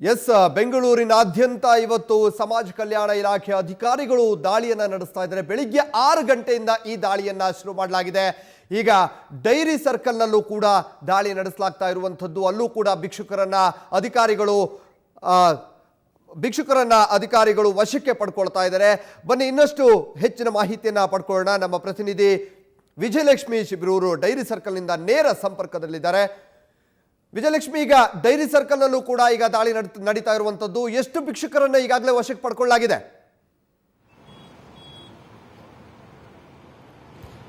S ಬೆಂಗಳೂರಿನಾದ್ಯಂತ ಇವತ್ತು ಸಮಾಜ ಕಲ್ಯಾಣ ಇಲಾಖೆ ಅಧಿಕಾರಿಗಳು ದಾಳಿಯನ್ನ ನಡೆಸ್ತಾ ಇದ್ದಾರೆ. ಬೆಳಿಗ್ಗೆ 6 ಗಂಟೆಯಿಂದ ಈ ದಾಳಿಯನ್ನ ಶುರು ಮಾಡಲಾಗಿದೆ. ಈಗ ಡೈರಿ ಸರ್ಕಲ್ ನಲ್ಲೂ ಕೂಡ ದಾಳಿ ನಡೆಸಲಾಗ್ತಾ ಇರುವಂತದ್ದು. ಅಲ್ಲೂ ಕೂಡ ಭಿಕ್ಷುಕರನ್ನ ವಶಕ್ಕೆ ಪಡ್ಕೊಳ್ತಾ ಇದ್ದಾರೆ. ಬನ್ನಿ ಇನ್ನಷ್ಟು ಹೆಚ್ಚಿನ ಮಾಹಿತಿಯನ್ನ ಪಡ್ಕೊಳ್ಳೋಣ. ನಮ್ಮ ಪ್ರತಿನಿಧಿ ವಿಜಯಲಕ್ಷ್ಮಿ ಶಿಬಿರೂರು ಡೈರಿ ಸರ್ಕಲ್ ನಿಂದ ನೇರ ಸಂಪರ್ಕದಲ್ಲಿದ್ದಾರೆ. ವಿಜಯಲಕ್ಷ್ಮಿ, ಈಗ ಡೈರಿ ಸರ್ಕಲ್ ನಲ್ಲೂ ಕೂಡ ಈಗ ದಾಳಿ ನಡೀತಾ ಇರುವಂತದ್ದು. ಎಷ್ಟು ಭಿಕ್ಷುಕರನ್ನ ಈಗಾಗಲೇ ವಶಕ್ಕೆ ಪಡ್ಕೊಳ್ಳಲಾಗಿದೆ?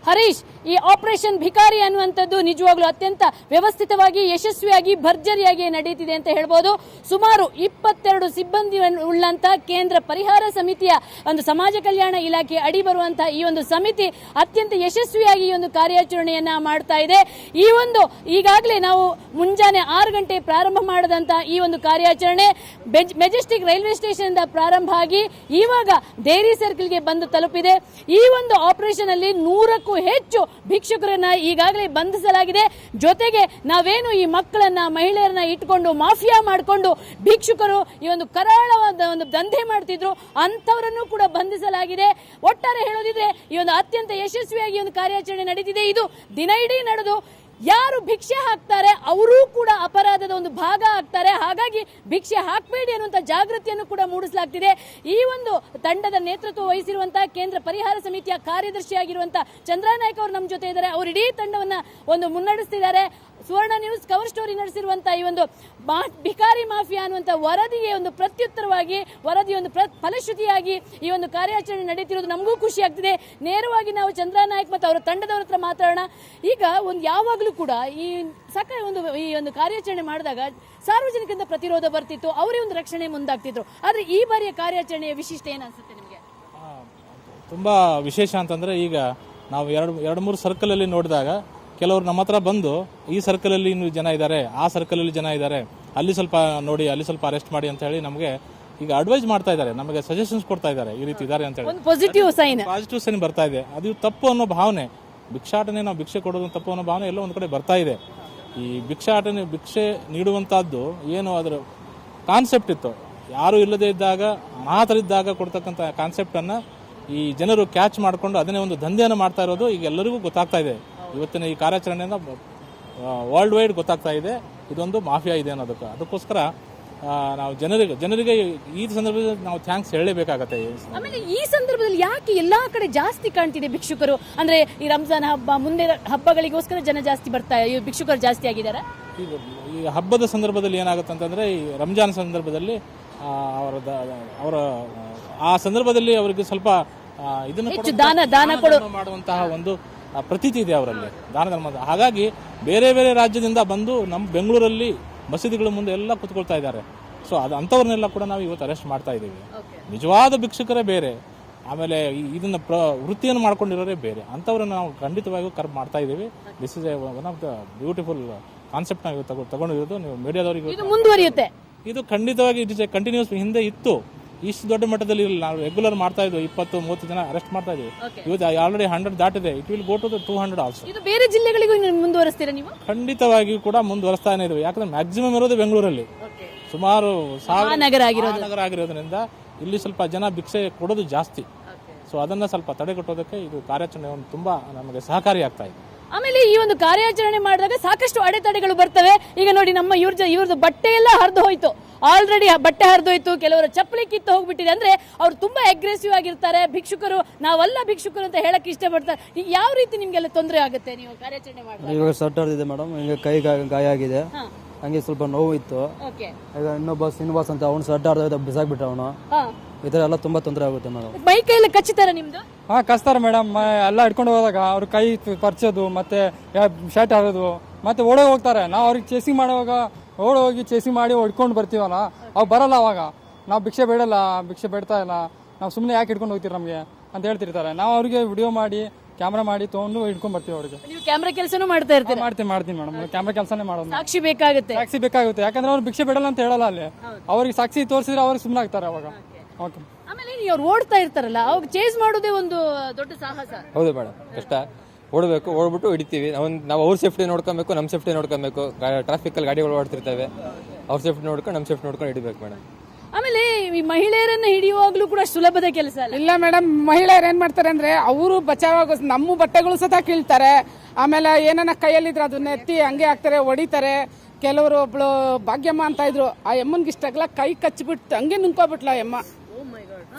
ಹರೀಶ್, ಈ ಆಪರೇಷನ್ ಭಿಕಾರಿ ಅನ್ನುವಂಥದ್ದು ನಿಜವಾಗ್ಲೂ ಅತ್ಯಂತ ವ್ಯವಸ್ಥಿತವಾಗಿ ಯಶಸ್ವಿಯಾಗಿ ಭರ್ಜರಿಯಾಗಿ ನಡೀತಿದೆ ಅಂತ ಹೇಳ್ಬೋದು. ಸುಮಾರು 22 ಸಿಬ್ಬಂದಿ ಉಳ್ಳಂತ ಕೇಂದ್ರ ಪರಿಹಾರ ಸಮಿತಿಯ ಒಂದು ಸಮಾಜ ಕಲ್ಯಾಣ ಇಲಾಖೆ ಅಡಿ ಬರುವಂತಹ ಈ ಒಂದು ಸಮಿತಿ ಅತ್ಯಂತ ಯಶಸ್ವಿಯಾಗಿ ಈ ಒಂದು ಕಾರ್ಯಾಚರಣೆಯನ್ನ ಮಾಡ್ತಾ ಇದೆ. ಈ ಒಂದು ಈಗಾಗಲೇ ನಾವು ಮುಂಜಾನೆ 6 ಗಂಟೆ ಪ್ರಾರಂಭ ಮಾಡದಂತಹ ಈ ಒಂದು ಕಾರ್ಯಾಚರಣೆ ಮೆಜೆಸ್ಟಿಕ್ ರೈಲ್ವೆ ಸ್ಟೇಷನ್ ಇಂದ ಪ್ರಾರಂಭ ಆಗಿ ಇವಾಗ ಡೈರಿ ಸರ್ಕಲ್ಗೆ ಬಂದು ತಲುಪಿದೆ. ಈ ಒಂದು ಆಪರೇಷನ್ ಅಲ್ಲಿ 100ಕ್ಕೂ ಹೆಚ್ಚು ಭಿಕ್ಷುಕರನ್ನ ಈಗಾಗಲೇ ಬಂಧಿಸಲಾಗಿದೆ. ಜೊತೆಗೆ ನಾವೇನು ಈ ಮಕ್ಕಳನ್ನ ಮಹಿಳೆಯರನ್ನ ಇಟ್ಕೊಂಡು ಮಾಫಿಯಾ ಮಾಡಿಕೊಂಡು ಭಿಕ್ಷುಕರು ಈ ಒಂದು ಕರಾಳವಾದ ಒಂದು ದಂಧೆ ಮಾಡ್ತಿದ್ರು, ಅಂತವರನ್ನು ಕೂಡ ಬಂಧಿಸಲಾಗಿದೆ. ಒಟ್ಟಾರೆ ಹೇಳೋದಿದ್ರೆ ಈ ಒಂದು ಅತ್ಯಂತ ಯಶಸ್ವಿಯಾಗಿ ಒಂದು ಕಾರ್ಯಾಚರಣೆ ನಡೀತಿದೆ. ಇದು ದಿನ ಇಡೀ ನಡೆದು ಯಾರು ಭಿಕ್ಷೆ ಹಾಕ್ತಾರೆ ಅವರೂ ಕೂಡ ಅಪರಾಧದ ಒಂದು ಭಾಗ ಆಗ್ತಾರೆ. ಹಾಗಾಗಿ ಭಿಕ್ಷೆ ಹಾಕಬೇಡಿ ಅನ್ನುವಂತ ಜಾಗೃತಿಯನ್ನು ಕೂಡ ಮೂಡಿಸಲಾಗ್ತಿದೆ. ಈ ಒಂದು ತಂಡದ ನೇತೃತ್ವ ವಹಿಸಿರುವಂತಹ ಕೇಂದ್ರ ಪರಿಹಾರ ಸಮಿತಿಯ ಕಾರ್ಯದರ್ಶಿಯಾಗಿರುವಂತಹ ಚಂದ್ರನಾಯ್ಕ ಅವರು ನಮ್ಮ ಜೊತೆ ಇದ್ದಾರೆ. ಅವರು ಇಡೀ ತಂಡವನ್ನ ಒಂದು ಮುನ್ನಡೆಸ್ತಿದ್ದಾರೆ. ಸುವರ್ಣ ನ್ಯೂಸ್ ಕವರ್ ಸ್ಟೋರಿ ನಡೆಸಿರುವಂತಹ ಈ ಒಂದು ಭಿಕಾರಿ ಮಾಫಿಯಾ ಅನ್ನುವಂಥ ವರದಿಗೆ ಒಂದು ಪ್ರತ್ಯುತ್ತರವಾಗಿ ವರದಿ ಒಂದು ಫಲಶ್ರುತಿಯಾಗಿ ಈ ಒಂದು ಕಾರ್ಯಾಚರಣೆ ನಡೀತಿರೋದು ನಮಗೂ ಖುಷಿ ಆಗ್ತಿದೆ. ನೇರವಾಗಿ ನಾವು ಚಂದ್ರನಾಯ್ಕ್ ಮತ್ತು ಅವರ ತಂಡದವರ ಹತ್ರ ಮಾತಾಡೋಣ. ಈಗ ಒಂದು ಯಾವಾಗಲೂ ಕೂಡ ಈ ಒಂದು ಕಾರ್ಯಾಚರಣೆ ಮಾಡಿದಾಗ ಸಾರ್ವಜನಿಕರಿಂದ ಪ್ರತಿರೋಧ ಬರ್ತಿತ್ತು, ಅವರೇ ಒಂದು ರಕ್ಷಣೆ ಮುಂದಾಗ್ತಿದ್ರು. ಆದ್ರೆ ಈ ಬಾರಿಯ ಕಾರ್ಯಾಚರಣೆಯ ವಿಶಿಷ್ಟ ಏನಿಸುತ್ತೆ ನಿಮಗೆ? ತುಂಬಾ ವಿಶೇಷ ಅಂತಂದ್ರೆ ಈಗ ನಾವು ಎರಡು ಮೂರು ಸರ್ಕಲ್ ಅಲ್ಲಿ ನೋಡಿದಾಗ ಕೆಲವರು ನಮ್ಮ ಹತ್ರ ಬಂದು ಈ ಸರ್ಕಲ್ ಅಲ್ಲಿ ಇನ್ನು ಜನ ಇದ್ದಾರೆ, ಆ ಸರ್ಕಲ್ ಅಲ್ಲಿ ಜನ ಇದ್ದಾರೆ, ಅಲ್ಲಿ ಸ್ವಲ್ಪ ನೋಡಿ, ಅಲ್ಲಿ ಸ್ವಲ್ಪ ಅರೆಸ್ಟ್ ಮಾಡಿ ಅಂತ ಹೇಳಿ ನಮಗೆ ಈಗ ಅಡ್ವೈಸ್ ಮಾಡ್ತಾ ಇದ್ದಾರೆ, ನಮಗೆ ಸಜೆಷನ್ಸ್ ಕೊಡ್ತಾ ಇದ್ದಾರೆ, ಈ ರೀತಿ ಇದ್ದಾರೆ ಅಂತ ಹೇಳಿ ಪಾಸಿಟಿವ್ ಸೈನ್ ಬರ್ತಾ ಇದೆ. ಅದು ತಪ್ಪು ಅನ್ನೋ ಭಾವನೆ, ಭಿಕ್ಷಾಟನೆ ನಾವು ಭಿಕ್ಷೆ ಕೊಡೋದು ತಪ್ಪು ಅನ್ನೋ ಭಾವನೆ ಎಲ್ಲ ಒಂದ್ ಕಡೆ ಬರ್ತಾ ಇದೆ. ಈ ಭಿಕ್ಷೆ ನೀಡುವಂತಹದ್ದು ಏನು ಅದರ ಕಾನ್ಸೆಪ್ಟ್ ಇತ್ತು, ಯಾರು ಇಲ್ಲದೆ ಇದ್ದಾಗ ಅನಾಥರಿದ್ದಾಗ ಕೊಡ್ತಕ್ಕಂಥ ಕಾನ್ಸೆಪ್ಟ್ ಅನ್ನ ಈ ಜನರು ಕ್ಯಾಚ್ ಮಾಡಿಕೊಂಡು ಅದನ್ನೇ ಒಂದು ದಂಧೆಯನ್ನು ಮಾಡ್ತಾ ಇರೋದು ಈಗ ಎಲ್ಲರಿಗೂ ಗೊತ್ತಾಗ್ತಾ ಇದೆ. ಇವತ್ತಿನ ಈ ಕಾರ್ಯಾಚರಣೆಯಿಂದ ವರ್ಲ್ಡ್ ವೈಡ್ ಗೊತ್ತಾಗ್ತಾ ಇದೆ ಇದೊಂದು ಮಾಫಿಯಾ ಇದೆ ಅನ್ನೋದಕ್ಕೆ. ಅದಕ್ಕೋಸ್ಕರ ನಾವು ಜನರಿಗೆ ಈ ಸಂದರ್ಭದಲ್ಲಿ ನಾವು ಥ್ಯಾಂಕ್ಸ್ ಹೇಳಲೇಬೇಕಾಗತ್ತೆ. ಆಮೇಲೆ ಈ ಸಂದರ್ಭದಲ್ಲಿ ಯಾಕೆ ಎಲ್ಲಾ ಕಡೆ ಜಾಸ್ತಿ ಕಾಣ್ತಿದೆ ಭಿಕ್ಷುಕರು? ಅಂದ್ರೆ ಈ ರಂಜಾನ್ ಹಬ್ಬ ಮುಂದೆ ಹಬ್ಬಗಳಿಗೋಸ್ಕರ ಜನ ಜಾಸ್ತಿ ಭಿಕ್ಷುಕರು ಜಾಸ್ತಿ ಆಗಿದ್ದಾರೆ. ಈ ಹಬ್ಬದ ಸಂದರ್ಭದಲ್ಲಿ ಏನಾಗುತ್ತೆ ಅಂತಂದ್ರೆ, ಈ ರಂಜಾನ್ ಸಂದರ್ಭದಲ್ಲಿ ಅವರ ಆ ಸಂದರ್ಭದಲ್ಲಿ ಅವರಿಗೆ ಸ್ವಲ್ಪ ಇದನ್ನು ದಾನ ಮಾಡುವಂತಹ ಒಂದು ಪ್ರತೀತಿ ಇದೆ ಅವರಲ್ಲಿ, ದಾನ ಧರ್ಮದ. ಹಾಗಾಗಿ ಬೇರೆ ಬೇರೆ ರಾಜ್ಯದಿಂದ ಬಂದು ನಮ್ಮ ಬೆಂಗಳೂರಲ್ಲಿ ಮಸೀದಿಗಳ ಮುಂದೆ ಎಲ್ಲ ಕುತ್ಕೊಳ್ತಾ ಇದ್ದಾರೆ. ಸೊ ಅಂಥವ್ರನ್ನೆಲ್ಲ ಕೂಡ ನಾವು ಇವತ್ತು ಅರೆಸ್ಟ್ ಮಾಡ್ತಾ ಇದ್ದೀವಿ. ನಿಜವಾದ ಭಿಕ್ಷುಕರೇ ಬೇರೆ, ಆಮೇಲೆ ಇದನ್ನ ವೃತ್ತಿಯನ್ನು ಮಾಡ್ಕೊಂಡಿರೋರೇ ಬೇರೆ, ಅಂಥವ್ರನ್ನ ನಾವು ಖಂಡಿತವಾಗಿಯೂ ಕರ್ವ್ ಮಾಡ್ತಾ ಇದ್ದೀವಿ. This is one of the beautiful concept ನಾವು ತಗೊಂಡಿರೋದು. ನೀವು ಮೀಡಿಯಾದವರಿಗೆ ಮುಂದುವರಿಯುತ್ತೆ ಇದು ಖಂಡಿತವಾಗಿ ಇಟ್ ಇಸ್ ಎ ಕಂಟಿನ್ಯೂಸ್. ಹಿಂದೆ ಇತ್ತು, ಇಷ್ಟು ದೊಡ್ಡ ಮಟ್ಟದಲ್ಲಿ ಇರಲಿಲ್ಲ. ನಾವು ರೆಗ್ಯುಲರ್ ಮಾಡ್ತಾ ಇದ್ವಿ, 20-30 ಜನ ಅರೆಸ್ಟ್ ಮಾಡ್ತಾ ಇದ್ವಿ. ಇವತ್ತು ಆಲ್ರೆಡಿ 100 ದಾಟಿದೆ. It will go to 200 also. ಇದು ಬೇರೆ ಜಿಲ್ಲೆಗಳಿಗೂ ಮುಂದುವರಿಸ್ತೀರಾ ನೀವು? ಖಂಡಿತವಾಗಿಯೂ ಕೂಡ ಮುಂದುವರಿಸ್ತಾನೆ ಇದ್ವಿ. ಯಾಕಂದ್ರೆ ಮ್ಯಾಕ್ಸಿಮಮ್ ಇರೋದು ಬೆಂಗಳೂರಲ್ಲಿ, ಸುಮಾರು ನಗರ ಆಗಿರೋದ್ರಿಂದ ಇಲ್ಲಿ ಸ್ವಲ್ಪ ಜನ ಭಿಕ್ಷೆ ಕೊಡೋದು ಜಾಸ್ತಿ. ಸೊ ಅದನ್ನ ಸ್ವಲ್ಪ ತಡೆಗಟ್ಟೋದಕ್ಕೆ ಇದು ಕಾರ್ಯಾಚರಣೆ ತುಂಬಾ ನಮಗೆ ಸಹಕಾರಿ ಆಗ್ತಾ ಇದೆ. ಆಮೇಲೆ ಈ ಒಂದು ಕಾರ್ಯಾಚರಣೆ ಮಾಡಿದಾಗ ಸಾಕಷ್ಟು ಅಡೆತಡೆಗಳು ಬರ್ತವೆ. ಈಗ ನೋಡಿ, ನಮ್ಮ ಇವ್ರದ್ದು ಬಟ್ಟೆ ಎಲ್ಲ ಹರಿದು ಹೋಯ್ತು, ಆಲ್ರೆಡಿ ಬಟ್ಟೆ ಹರಿದೋಯ್ತು, ಕೆಲವರ ಚಪ್ಪಲಿ ಕಿತ್ತು ಹೋಗ್ಬಿಟ್ಟಿದೆ. ಅಂದ್ರೆ ಅವ್ರು ತುಂಬಾ ಅಗ್ರೆಸಿವ್ ಆಗಿರ್ತಾರೆ. ಭಿಕ್ಷುಕರು ನಾವಲ್ಲ ಭಿಕ್ಷುಕರು ಅಂತ ಹೇಳಕ್ ಇಷ್ಟಪಡ್ತಾರೆ. ಈಗ ಯಾವ ರೀತಿ ನಿಮ್ಗೆಲ್ಲ ತೊಂದರೆ ಆಗುತ್ತೆ ನೀವು ಕಾರ್ಯಾಚರಣೆ ಮಾಡಿದಾಗ? ಇವಾಗ ಸಟ್ ಹೊಡೆದಿದೆ ಮೇಡಮ್, ಹಿಂಗೆ ಕೈ ಗಾಯ ಆಗಿದೆ, ಹಂಗೆ ಸ್ವಲ್ಪ ನೋವು ಇತ್ತು. ಈಗ ಇನ್ನೊಬ್ಬ ಶ್ರೀನಿವಾಸ್ ಅಂತ ಅವ್ನು ಸಟ್ ಹೊಡೆದ ಬಿಸಾಕ್ಬಿಟ್ಟ ಅವನು. ಈ ತರ ಎಲ್ಲ ತುಂಬಾ ತೊಂದರೆ ಆಗುತ್ತೆ ಮೇಡಮ್. ಮೈ ಕೈಯಲ್ಲಿ ಕಚ್ಚಿತಾರ ನಿಮ್ದು? ಕಚ್ತಾರೆ ಮೇಡಮ್. ಎಲ್ಲ ಇಟ್ಕೊಂಡು ಹೋದಾಗ ಅವ್ರ ಕೈ ಪರ್ಚೋದು, ಮತ್ತೆ ಶರ್ಟ್ ಹಾಕೋದು, ಮತ್ತೆ ಓಡೋ ಹೋಗ್ತಾರೆ. ನಾವು ಅವ್ರಿಗೆ ಚೇಸಿಂಗ್ ಮಾಡುವಾಗ ಹೋಗಿ ಚೇಸಿಂಗ್ ಮಾಡಿ ಹೊಡ್ಕೊಂಡು ಬರ್ತೀವಲ್ಲ, ಅವು ಬರಲ್ಲ. ಅವಾಗ ನಾವು ಭಿಕ್ಷೆ ಬೇಡ್ತಾ ಇಲ್ಲ, ನಾವು ಸುಮ್ಮನೆ ಯಾಕೆ ಹಿಡ್ಕೊಂಡು ಹೋಗ್ತೀರಿ ನಮಗೆ ಅಂತ ಹೇಳ್ತಿರ್ತಾರೆ. ನಾವು ಅವ್ರಿಗೆ ವಿಡಿಯೋ ಮಾಡಿ ಕ್ಯಾಮ್ರಾ ಮಾಡಿ ತಗೊಂಡು ಹಿಡ್ಕೊಂಡ್ ಬರ್ತೀವಿ. ಅವ್ರಿಗೆ ನೀವು ಕ್ಯಾಮ್ರಾ ಕೆಲಸನೂ ಮಾಡ್ತಾ ಇರ್ತೀರಿ? ಮಾಡ್ತೀನಿ ಮೇಡಮ್, ಕ್ಯಾಮ್ರಾ ಕೆಲಸನೇ ಮಾಡೋದು. ಸಾಕ್ಷಿ ಬೇಕಾಗುತ್ತೆ ಯಾಕಂದ್ರೆ ಅವ್ರು ಭಿಕ್ಷೆ ಬೇಡಲ್ಲ ಅಂತ ಹೇಳಲ್ಲ. ಅಲ್ಲಿ ಅವ್ರಿಗೆ ಸಾಕ್ಷಿ ತೋರಿಸಿದ್ರೆ ಅವ್ರಿಗೆ ಸುಮ್ಮನೆ ಆಗ್ತಾರೆ ಅವಾಗ. ಆಮೇಲೆ ಅವ್ರು ಓಡ್ತಾ ಇರ್ತಾರಲ್ಲ, ಅವಾಗ ಚೇಸ್ ಮಾಡೋದೇ ಒಂದು ದೊಡ್ಡ ಸಾಹಸ. ಹೌದು ಮೇಡಮ್, ಕಷ್ಟ. ಓಡ್ಬಿಟ್ಟು ಹಿಡಿತೀವಿ. ನಾವು ಅವ್ರ ಸೇಫ್ಟಿ ನೋಡ್ಕೊಬೇಕು, ನಮ್ಮ ಸೇಫ್ಟಿ ನೋಡ್ಕೊಬೇಕು. ಟ್ರಾಫಿಕ್ ಅಲ್ಲಿ ಗಾಡಿಗಳು ಓಡ್ತಿರ್ತವೆ, ಅವ್ರ ಸೇಫ್ಟಿ ನೋಡ್ಕೊಂಡು ನಮ್ಮ ಸೇಫ್ಟಿ ನೋಡ್ಕೊಂಡು ಹಿಡಿಬೇಕು ಮೇಡಮ್. ಆಮೇಲೆ ಈ ಮಹಿಳೆಯರನ್ನ ಹಿಡಿಯುವಾಗ್ಲೂ ಕೂಡ ಸುಲಭದ ಕೆಲಸ ಅಲ್ಲ. ಇಲ್ಲ ಮೇಡಮ್, ಮಹಿಳೆಯರು ಏನ್ ಮಾಡ್ತಾರೆ ಅಂದ್ರೆ ಅವರು ಬಚಾವಾಗ ನಮ್ಮ ಬಟ್ಟೆಗಳು ಸತ ಕೀಳ್ತಾರೆ. ಆಮೇಲೆ ಏನನ್ನ ಕೈಯಲ್ಲಿದ್ರೆ ಅದನ್ನ ಎತ್ತಿ ಹಂಗೆ ಹಾಕ್ತಾರೆ, ಹೊಡಿತಾರೆ. ಕೆಲವರು ಒಬ್ಳು ಭಾಗ್ಯಮ್ಮ ಅಂತ ಇದ್ರು, ಆ ಎಮ್ಮನ್ಗೆ ಇಷ್ಟಾಗಲ್ಲ ಕೈ ಕಚ್ಚಿಬಿಟ್ಟು ಹಂಗೆ ನುಂಕೋಬಿಟ್ಲ ಎಮ್ಮ.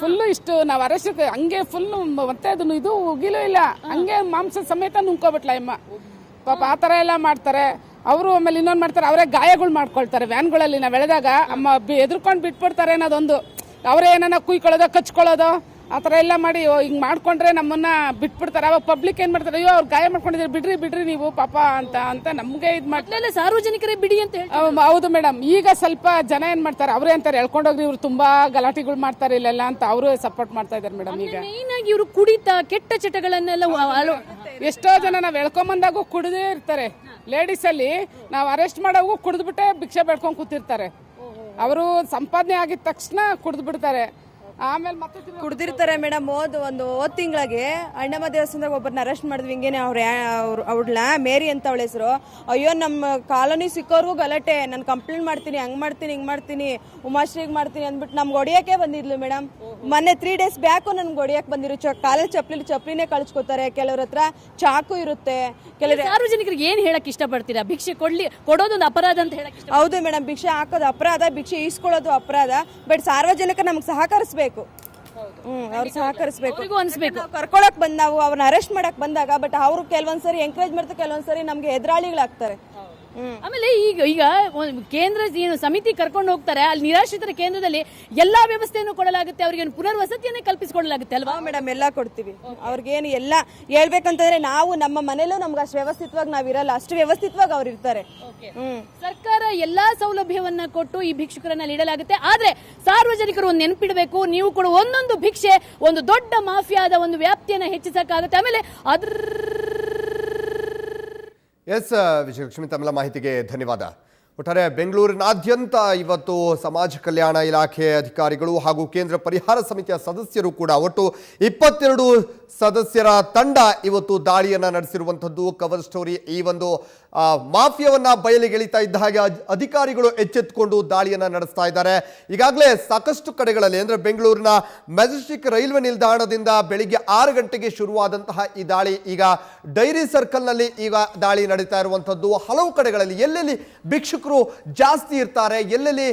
ಫುಲ್ಲು ಇಷ್ಟು ನಾವು ಅರೆಸ್ಟ್ ಹಂಗೆ ಫುಲ್ ಮತ್ತೆ ಅದನ್ನು ಇದು ಉಗಿಲೂ ಇಲ್ಲ, ಹಂಗೆ ಮಾಂಸ ಸಮೇತ ನುಂಕೋಬಿಟ್ಲ ಎಮ್ಮ. ಪಾಪ ಆ ತರ ಎಲ್ಲ ಮಾಡ್ತಾರೆ ಅವರು. ಆಮೇಲೆ ಇನ್ನೊಂದು ಮಾಡ್ತಾರೆ, ಅವರೇ ಗಾಯಗಳು ಮಾಡ್ಕೊಳ್ತಾರೆ ವ್ಯಾನ್ಗಳಲ್ಲಿ. ನಾವು ಎಳೆದಾಗ ಅಮ್ಮ ಎದುರ್ಕೊಂಡು ಬಿಟ್ಬಿಡ್ತಾರೆ ಅನ್ನೋದೊಂದು. ಅವರೇ ಏನನ್ನ ಕುಯ್ಕೊಳ್ಳೋದೋ ಕಚ್ಕೊಳ್ಳೋದೋ ಆ ಥರ ಎಲ್ಲ ಮಾಡಿ ಹಿಂಗ್ ಮಾಡ್ಕೊಂಡ್ರೆ ನಮ್ಮನ್ನ ಬಿಟ್ಬಿಡ್ತಾರೆ. ಅವಾಗ ಪಬ್ಲಿಕ್ ಏನ್ ಮಾಡ್ತಾರೆ, ಅಯ್ಯೋ ಅವ್ರು ಗಾಯ ಮಾಡ್ಕೊಂಡಿದ್ದಾರೆ, ಬಿಡ್ರಿ ನೀವು ಪಾಪ ಅಂತ ನಮ್ಗೆ ಇದ್ ಮಾಡ್ತಾರೆ. ಸಾರ್ವಜನಿಕರೇ ಬಿಡಿ ಅಂತ ಹೇಳಿ. ಹೌದು ಮೇಡಮ್, ಈಗ ಸ್ವಲ್ಪ ಜನ ಏನ್ ಮಾಡ್ತಾರೆ, ಅವರೇ ಅಂತಾರೆ ಎಳ್ಕೊಂಡೋಗ್ರಿ ಇವ್ರು ತುಂಬಾ ಗಲಾಟೆಗಳು ಮಾಡ್ತಾರೆ ಇಲ್ಲೆಲ್ಲ ಅಂತ ಅವರು ಸಪೋರ್ಟ್ ಮಾಡ್ತಾ ಇದಾರೆ ಮೇಡಮ್. ಈಗ ಮೇನ್ ಆಗಿ ಇವರು ಕುಡಿತ ಕೆಟ್ಟ ಚಟಗಳನ್ನೆಲ್ಲ ಎಷ್ಟೋ ಜನ ನಾವ್ ಎಳ್ಕೊಂಬಂದಾಗೂ ಕುಡಿದೇ ಇರ್ತಾರೆ. ಲೇಡೀಸ್ ಅಲ್ಲಿ ನಾವು ಅರೆಸ್ಟ್ ಮಾಡೋವು ಕುಡಿದ್ಬಿಟ್ಟೆ ಭಿಕ್ಷೆ ಬೇಡ್ಕೊಂಡ್ ಕೂತಿರ್ತಾರೆ. ಅವರು ಸಂಪಾದನೆ ಆಗಿದ ತಕ್ಷಣ ಕುಡಿದು ಬಿಡ್ತಾರೆ. ಆಮೇಲೆ ಮತ್ತೆ ಕುಡ್ದಿರ್ತಾರೆ ಮೇಡಮ್. ಹೋದ್ ತಿಂಗಳಿಗೆ ಅಣ್ಣಮ್ಮ ದೇವಸ್ಥಾನದಾಗ ಒಬ್ಬರನ್ನ ಅರೆಸ್ಟ್ ಮಾಡಿದ್ವಿ. ಹಿಂಗೇನೆ ಅವ್ಳನ್ನ ಮೇರಿ ಅಂತ ಅವಳ ಹೆಸರು. ಅಯ್ಯೋ ನಮ್ಮ ಕಾಲೋನಿ ಸಿಕ್ಕೋರ್ಗೂ ಗಲಾಟೆ, ನಾನು ಕಂಪ್ಲೇಂಟ್ ಮಾಡ್ತೀನಿ, ಹಂಗ್ ಮಾಡ್ತೀನಿ ಹಿಂಗ್ ಮಾಡ್ತೀನಿ ಉಮಾಶ್ರೀಗ್ ಮಾಡ್ತೀನಿ ಅಂದ್ಬಿಟ್ಟು ನಮ್ಗೆ ಹೊಡಿಯಕ್ಕೆ ಬಂದಿದ್ಲು ಮೇಡಮ್. ಮೊನ್ನೆ 3 days ಬ್ಯಾಕು ನನ್ಗೆ ಹೊಡಿಯಕ್ಕೆ ಬಂದಿರು. ಕಾಲಲ್ಲಿ ಚಪ್ಲಿನೇ ಕಳ್ಸ್ಕೊತಾರೆ. ಕೆಲವ್ರ ಹತ್ರ ಚಾಕು ಇರುತ್ತೆ. ಕೆಲವರು ಸಾರ್ವಜನಿಕರಿಗೆ ಏನ್ ಹೇಳಕ್ ಇಷ್ಟಪಡ್ತೀರಾ? ಭಿಕ್ಷೆ ಕೊಡೋದೊಂದು ಅಪರಾಧ ಅಂತ ಹೇಳಕ್ ಇಷ್ಟ. ಹೌದು ಮೇಡಮ್, ಭಿಕ್ಷೆ ಹಾಕೋದು ಅಪರಾಧ, ಭಿಕ್ಷೆ ಈಸ್ಕೊಳ್ಳೋದು ಅಪರಾಧ. ಬಟ್ ಸಾರ್ವಜನಿಕರು ನಮ್ಗೆ ಸಹಕರಿಸಬೇಕು. ಅವ್ರು ಸಹಕರಿಸಬೇಕು, ಕರ್ಕೊಳಕ್ ನಾವು ಅವ್ರನ್ನ ಅರೆಸ್ಟ್ ಮಾಡಕ್ ಬಂದಾಗ. ಬಟ್ ಅವರು ಕೆಲವೊಂದ್ಸರಿ ಎಂಕರೇಜ್ ಮಾಡ್ತಾರೆ, ಕೆಲವೊಂದ್ಸರಿ ನಮ್ಗೆ ಎದುರಾಳಿಗಳಾಗ್ತಾರೆ. ಆಮೇಲೆ ಈಗ ಕೇಂದ್ರ ಸಮಿತಿ ಕರ್ಕೊಂಡು ಹೋಗ್ತಾರೆ, ಅಲ್ಲಿ ನಿರಾಶ್ರಿತರ ಕೇಂದ್ರದಲ್ಲಿ ಎಲ್ಲಾ ವ್ಯವಸ್ಥೆಯನ್ನು ಕೊಡಲಾಗುತ್ತೆ, ಅವ್ರಿಗೆ ಪುನರ್ವಸತಿಯನ್ನೇ ಕಲ್ಪಿಸಿಕೊಡಲಾಗುತ್ತೆ ಅಲ್ವಾ ಮೇಡಮ್? ಎಲ್ಲ ಕೊಡ್ತೀವಿ ಅವ್ರಿಗೇನು. ಎಲ್ಲ ಹೇಳ್ಬೇಕಂತಂದ್ರೆ ನಾವು ನಮ್ಮ ಮನೇಲೂ ನಮ್ಗೆ ಅಷ್ಟು ವ್ಯವಸ್ಥಿತವಾಗಿ ನಾವಿರಲ್ಲ, ಅಷ್ಟು ವ್ಯವಸ್ಥಿತವಾಗಿ ಅವ್ರು ಇರ್ತಾರೆ. ಸರ್ಕಾರ ಎಲ್ಲಾ ಸೌಲಭ್ಯವನ್ನ ಕೊಟ್ಟು ಈ ಭಿಕ್ಷುಕರನ್ನ ಇಡಲಾಗುತ್ತೆ. ಆದ್ರೆ ಸಾರ್ವಜನಿಕರು ಒಂದು ನೆನಪಿಡಬೇಕು, ನೀವು ಕೂಡ ಒಂದೊಂದು ಭಿಕ್ಷೆ ಒಂದು ದೊಡ್ಡ ಮಾಫಿಯಾದ ಒಂದು ವ್ಯಾಪ್ತಿಯನ್ನ ಹೆಚ್ಚಿಸಕ್ಕಾಗುತ್ತೆ. ಆಮೇಲೆ ಎಸ್ ವಿಜಯಲಕ್ಷ್ಮಿ, ತಮ್ಮೆಲ್ಲ ಮಾಹಿತಿಗೆ ಧನ್ಯವಾದ. ಒಟ್ಟಾರೆ ಬೆಂಗಳೂರಿನಾದ್ಯಂತ ಇವತ್ತು ಸಮಾಜ ಕಲ್ಯಾಣ ಇಲಾಖೆ ಅಧಿಕಾರಿಗಳು ಹಾಗೂ ಕೇಂದ್ರ ಪರಿಹಾರ ಸಮಿತಿಯ ಸದಸ್ಯರು ಕೂಡ ಒಟ್ಟು 22 ಸದಸ್ಯರ ತಂಡ ಇವತ್ತು ದಾಳಿಯನ್ನ ನಡೆಸಿರುವಂಥದ್ದು. ಕವರ್ ಸ್ಟೋರಿ ಈ ಒಂದು ಮಾಫಿಯಾವನ್ನ ಬಯಲಿಗೆಳಿತಾ ಇದ್ದ ಹಾಗೆ ಅಧಿಕಾರಿಗಳು ಎಚ್ಚೆತ್ತುಕೊಂಡು ದಾಳಿಯನ್ನ ನಡೆಸ್ತಾ ಇದ್ದಾರೆ. ಈಗಾಗಲೇ ಸಾಕಷ್ಟು ಕಡೆಗಳಲ್ಲಿ ಅಂದರೆ ಬೆಂಗಳೂರಿನ ಮೆಜೆಸ್ಟಿಕ್ ರೈಲ್ವೆ ನಿಲ್ದಾಣದಿಂದ ಬೆಳಿಗ್ಗೆ 6 ಗಂಟೆಗೆ ಶುರುವಾದಂತಹ ಈ ದಾಳಿ ಈಗ ಡೈರಿ ಸರ್ಕಲ್ನಲ್ಲಿ ಈಗ ದಾಳಿ ನಡೀತಾ ಇರುವಂಥದ್ದು. ಹಲವು ಕಡೆಗಳಲ್ಲಿ ಎಲ್ಲೆಲ್ಲಿ ಭಿಕ್ಷುಕರು ಜಾಸ್ತಿ ಇರ್ತಾರೆ, ಎಲ್ಲೆಲ್ಲಿ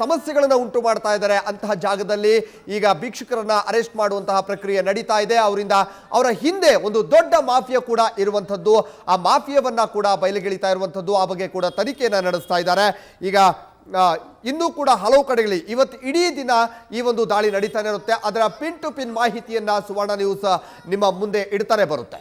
ಸಮಸ್ಯೆಗಳನ್ನು ಉಂಟು ಮಾಡ್ತಾ ಇದ್ದಾರೆ ಅಂತಹ ಜಾಗದಲ್ಲಿ ಈಗ ಭಿಕ್ಷುಕರನ್ನ ಅರೆಸ್ಟ್ ಮಾಡುವಂತಹ ಪ್ರಕ್ರಿಯೆ ನಡೀತಾ ಇದೆ. ಅವರ ಹಿಂದೆ ಒಂದು ದೊಡ್ಡ ಮಾಫಿಯಾ ಕೂಡ ಇರುವಂಥದ್ದು, ಆ ಮಾಫಿಯಾವನ್ನ ಕೂಡ ಬಯಲಿಗೆಳಿತಾ ಇರುವಂಥದ್ದು. ಆ ಬಗ್ಗೆ ಕೂಡ ತನಿಖೆಯನ್ನು ನಡೆಸ್ತಾ ಇದ್ದಾರೆ. ಈಗ ಇನ್ನೂ ಕೂಡ ಹಲವು ಕಡೆಗಳಲ್ಲಿ ಇವತ್ತು ಇಡೀ ದಿನ ಈ ಒಂದು ದಾಳಿ ನಡೀತಾನೆ ಇರುತ್ತೆ. ಅದರ ಪಿನ್ ಟು ಪಿನ್ ಮಾಹಿತಿಯನ್ನ ಸುವರ್ಣ ನ್ಯೂಸ್ ನಿಮ್ಮ ಮುಂದೆ ಇಡ್ತಾನೆ ಬರುತ್ತೆ.